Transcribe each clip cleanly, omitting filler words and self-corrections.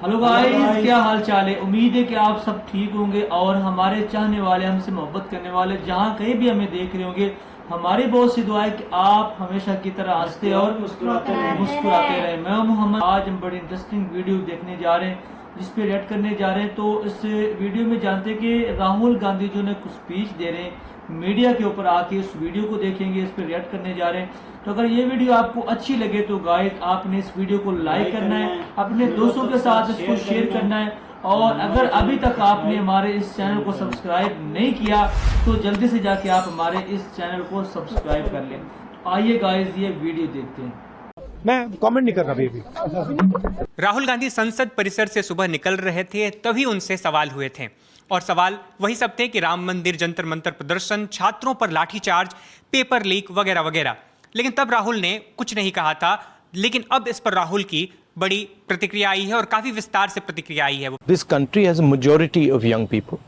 Hello guys, क्या हाल चाल है। उम्मीद है कि आप सब ठीक होंगे और हमारे चाहने वाले, हमसे मोहब्बत करने वाले जहाँ कहीं भी हमें देख रहे होंगे, हमारी बहुत सी दुआ है कि आप हमेशा की तरह हंसते और मुस्कुराते रहे। मैं मोहम्मद, आज हम बड़ी इंटरेस्टिंग वीडियो देखने जा रहे हैं जिस पे रिएक्ट करने जा रहे हैं। तो इस वीडियो में जानते हैं कि राहुल गांधी जो ने कुछ स्पीच दे रहे हैं मीडिया के ऊपर आके, उस वीडियो को देखेंगे, इस पर रिएक्ट करने जा रहे हैं। तो अगर ये वीडियो आपको अच्छी लगे तो गाइस आपने इस वीडियो को लाइक करना है, अपने दोस्तों के साथ इसको शेयर करना है, और अगर अभी तक आपने हमारे इस चैनल को सब्सक्राइब नहीं किया तो जल्दी से जाके आप हमारे इस चैनल को सब्सक्राइब कर लें। तो आइए गाइस ये वीडियो देखते हैं। मैं कमेंट नहीं कर रहा अभी। राहुल गांधी संसद परिसर से सुबह निकल रहे थे, तभी उनसे सवाल हुए थे। और सवाल वही सब थे कि राम मंदिर, जंतर मंतर प्रदर्शन, छात्रों पर लाठीचार्ज, पेपर लीक वगैरह वगैरह। लेकिन तब राहुल ने कुछ नहीं कहा था। लेकिन अब इस पर राहुल की बड़ी प्रतिक्रिया आई है और काफी विस्तार से प्रतिक्रिया आई है। This country has a majority of young people.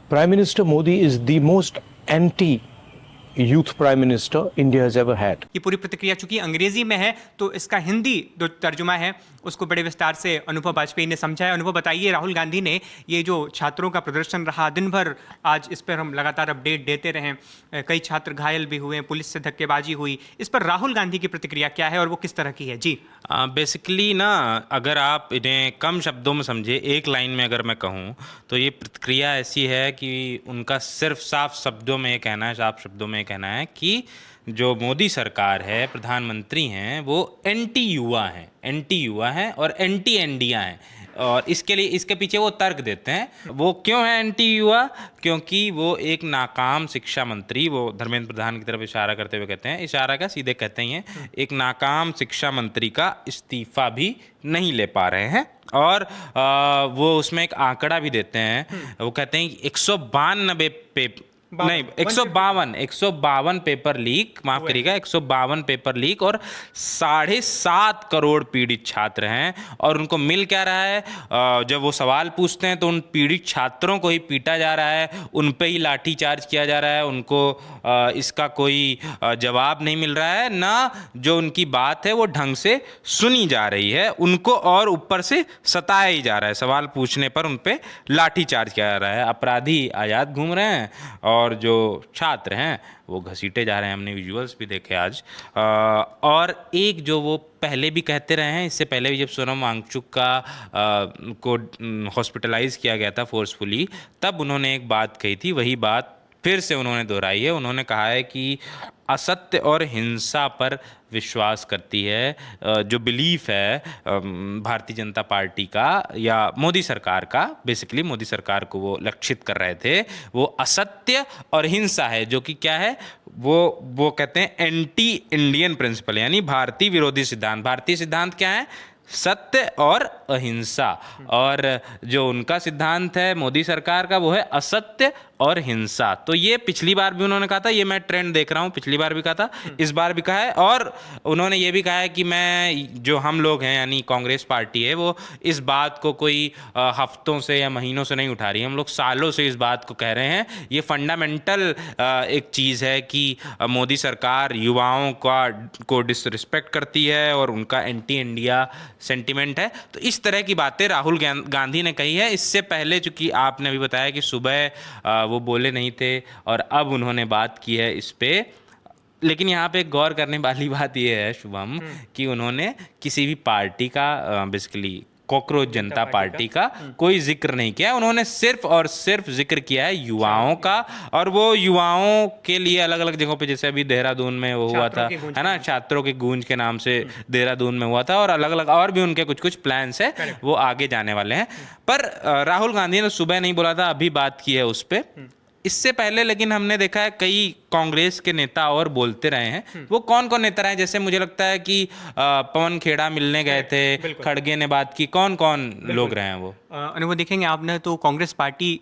Prime Minister Modi is the most anti-youth prime minister India has ever had. ये पूरी प्रतिक्रिया चूंकि अंग्रेजी में है तो इसका हिंदी जो तर्जुमा है उसको बड़े विस्तार से अनुभव वाजपेयी ने समझा है। अनुभव बताइए, राहुल गांधी ने ये जो छात्रों का प्रदर्शन रहा दिन भर, आज इस पर हम लगातार अपडेट देते रहे, कई छात्र घायल भी हुए, पुलिस से धक्केबाजी हुई, इस पर राहुल गांधी की प्रतिक्रिया क्या है और वो किस तरह की है? जी बेसिकली ना, अगर आप इन्हें कम शब्दों में समझे, एक लाइन में अगर मैं कहूँ तो ये प्रतिक्रिया ऐसी है कि उनका सिर्फ साफ शब्दों में ये कहना है, साफ शब्दों में ये कहना है कि जो मोदी सरकार है, प्रधानमंत्री हैं, वो एंटी युवा हैं और एंटी इंडिया हैं। और इसके लिए, इसके पीछे वो तर्क देते हैं। वो क्यों है एंटी युवा? क्योंकि वो एक नाकाम शिक्षा मंत्री, वो धर्मेंद्र प्रधान की तरफ इशारा करते हुए कहते हैं, इशारा का सीधे कहते ही हैं, एक नाकाम शिक्षा मंत्री का इस्तीफा भी नहीं ले पा रहे हैं। और वो उसमें एक आंकड़ा भी देते हैं। वो कहते हैं 152 पेपर लीक, माफ करिएगा, 152 पेपर लीक और 7.5 करोड़ पीड़ित छात्र हैं। और उनको मिल क्या रहा है? जब वो सवाल पूछते हैं तो उन पीड़ित छात्रों को ही पीटा जा रहा है, उन पे ही लाठीचार्ज किया जा रहा है, उनको इसका कोई जवाब नहीं मिल रहा है, ना जो उनकी बात है वो ढंग से सुनी जा रही है, उनको और ऊपर से सताया ही जा रहा है। सवाल पूछने पर उन पे लाठीचार्ज किया जा रहा है, अपराधी आज़ाद घूम रहे हैं और जो छात्र हैं वो घसीटे जा रहे हैं। हमने विजुअल्स भी देखे आज। और एक जो वो पहले भी कहते रहे हैं, इससे पहले भी जब सोनम वांगचुक को हॉस्पिटलाइज किया गया था फोर्सफुली, तब उन्होंने एक बात कही थी, वही बात फिर से उन्होंने दोहराई है। उन्होंने कहा है कि असत्य और हिंसा पर विश्वास करती है जो बिलीफ है भारतीय जनता पार्टी का या मोदी सरकार का। बेसिकली मोदी सरकार को वो लक्षित कर रहे थे, वो असत्य और हिंसा है, जो कि क्या है, वो कहते हैं एंटी इंडियन प्रिंसिपल, यानी भारतीय विरोधी सिद्धांत। भारतीय सिद्धांत क्या है? सत्य और अहिंसा। और जो उनका सिद्धांत है मोदी सरकार का, वो है असत्य और हिंसा। तो ये पिछली बार भी उन्होंने कहा था, ये मैं ट्रेंड देख रहा हूँ, पिछली बार भी कहा था, इस बार भी कहा है। और उन्होंने ये भी कहा है कि जो हम लोग हैं, यानी कांग्रेस पार्टी है, वो इस बात को कोई हफ्तों से या महीनों से नहीं उठा रही है, हम लोग सालों से इस बात को कह रहे हैं। ये फंडामेंटल एक चीज़ है कि मोदी सरकार युवाओं को डिसरिस्पेक्ट करती है और उनका एंटी इंडिया सेंटिमेंट है। तो इस तरह की बातें राहुल गांधी ने कही है। इससे पहले चूंकि आपने अभी बताया कि सुबह वो बोले नहीं थे और अब उन्होंने बात की है इस पे। लेकिन यहाँ पे गौर करने वाली बात यह है शुभम, कि उन्होंने किसी भी पार्टी का, बेसिकली कॉकरोच जनता पार्टी का कोई जिक्र नहीं किया। उन्होंने सिर्फ और सिर्फ जिक्र किया है युवाओं का। और वो युवाओं के लिए अलग अलग जगहों पे, जैसे अभी देहरादून में वो हुआ था, है ना, छात्रों के गूंज के नाम से देहरादून में हुआ था, और अलग अलग और भी उनके कुछ कुछ प्लान्स है, वो आगे जाने वाले हैं। पर राहुल गांधी ने सुबह नहीं बोला था, अभी बात की है उस पर। इससे पहले लेकिन हमने देखा है कई कांग्रेस के नेता और बोलते रहे हैं। वो कौन कौन नेता रहे? जैसे मुझे लगता है कि पवन खेड़ा मिलने गए थे, खड़गे ने बात की, कौन कौन लोग रहे हैं वो? अनुभव देखेंगे आपने तो कांग्रेस पार्टी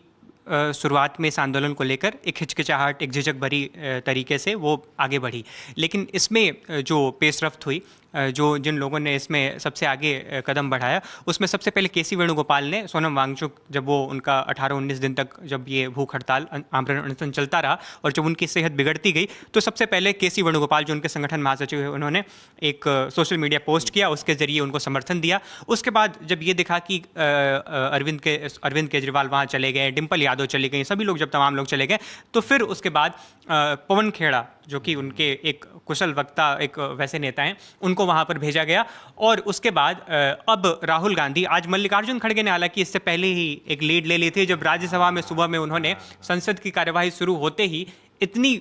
शुरुआत में इस आंदोलन को लेकर एक हिचकिचाहट, एक झिझक भरी तरीके से वो आगे बढ़ी, लेकिन इसमें जो पेशरफ्त हुई, जो जिन लोगों ने इसमें सबसे आगे कदम बढ़ाया, उसमें सबसे पहले केसी वेणुगोपाल ने, सोनम वांगचुक, जब वो उनका 18-19 दिन तक जब ये भूख हड़ताल आमरण अनशन चलता रहा और जब उनकी सेहत बिगड़ती गई, तो सबसे पहले केसी वेणुगोपाल जो उनके संगठन महासचिव है, उन्होंने एक सोशल मीडिया पोस्ट किया, उसके ज़रिए उनको समर्थन दिया। उसके बाद जब ये दिखा कि अरविंद केजरीवाल वहाँ चले गए, डिम्पल यादव चली गई, सभी लोग, जब तमाम लोग चले गए, तो फिर उसके बाद पवन खेड़ा जो कि उनके एक कुशल वक्ता, एक वैसे नेता हैं, उनको वहाँ पर भेजा गया। और उसके बाद अब राहुल गांधी, आज मल्लिकार्जुन खड़गे ने हालांकि इससे पहले ही एक लीड ले ली थी, जब राज्यसभा में सुबह में उन्होंने संसद की कार्यवाही शुरू होते ही इतनी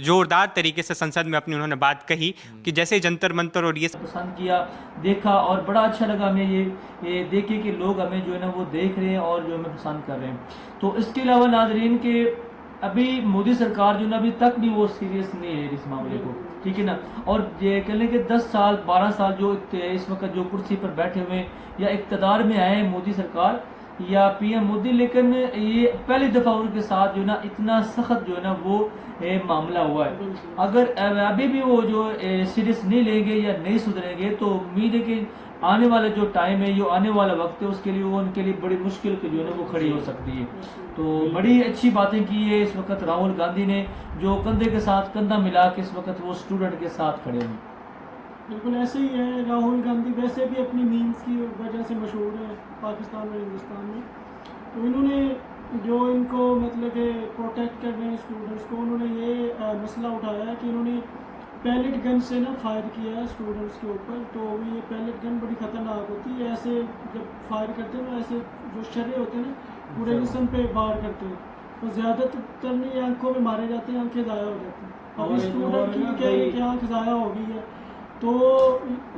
जोरदार तरीके से संसद में अपनी उन्होंने बात कही कि जैसे जंतर मंतर और ये पसंद किया, देखा, और बड़ा अच्छा लगा हमें ये देखे कि लोग हमें जो है ना वो देख रहे हैं और जो हमें पसंद कर रहे हैं। तो इसके अलावा नाजरीन के अभी मोदी सरकार जो ना अभी तक भी वो सीरियस नहीं है इस मामले को, ठीक है ना। और ये कह लें कि 10 साल 12 साल जो इस वक्त जो कुर्सी पर बैठे हुए या इक़्तिदार में आए मोदी सरकार या पीएम मोदी, लेकिन ये पहली दफ़ा उनके साथ जो ना इतना सख्त जो है ना वो मामला हुआ है। अगर अभी भी वो जो सीरियस नहीं लेंगे या नहीं सुधरेंगे तो उम्मीद है कि आने वाला जो टाइम है, जो आने वाला वक्त है, उसके लिए वो उनके लिए बड़ी मुश्किल जो है ना वो खड़ी हो सकती है। तो बड़ी अच्छी बातें की है इस वक्त राहुल गांधी ने, जो कंधे के साथ कंधा मिला के इस वक्त वो स्टूडेंट के साथ खड़े हैं। बिल्कुल ऐसे ही है। राहुल गांधी वैसे भी अपनी मीम्स की वजह से मशहूर है पाकिस्तान और हिंदुस्तान में। तो इन्होंने जो इनको मतलब कि प्रोटेक्ट कर रहे हैं स्टूडेंट्स को, उन्होंने ये मसला उठाया है कि इन्होंने पैलेट गन से ना फायर किया है स्टूडेंट्स के ऊपर। तो ये पैलेट गन बड़ी ख़तरनाक होती है, ऐसे जब फायर करते हैं ना, ऐसे जो शर्रे होते हैं ना पूरे जिस्म पे वार करते हैं, तो ज़्यादातर नहीं आंखों में मारे जाते हैं, आंखें ज़ाया हो जाती हैं। अब स्टूडेंट की आँख ज़ाया हो गई है, तो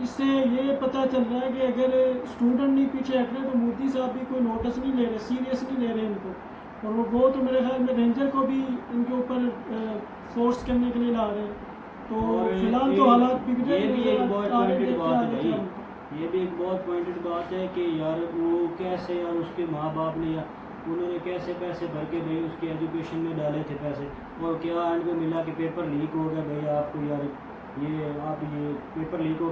इससे ये पता चल रहा है कि अगर स्टूडेंट नहीं पीछे हट रहे तो मोदी साहब भी कोई नोटिस नहीं ले रहे, सीरियस नहीं ले रहे इनको। और वो तो मेरे ख्याल में रेंजर को भी इनके ऊपर फोर्स करने के लिए ला रहे हैं। तो फिलहाल तो हालात बिगड़े। ये भी एक बहुत पॉइंटेड बात है भाई, ये भी एक बहुत पॉइंटेड बात है कि यार वो कैसे, यार उसके माँ बाप ने या उन्होंने कैसे पैसे भर के भाई उसके एजुकेशन में डाले थे पैसे, और क्या एंड में मिला कि पेपर लीक हो गया भाई आपको, यार ये आप ये पेपर लीक हो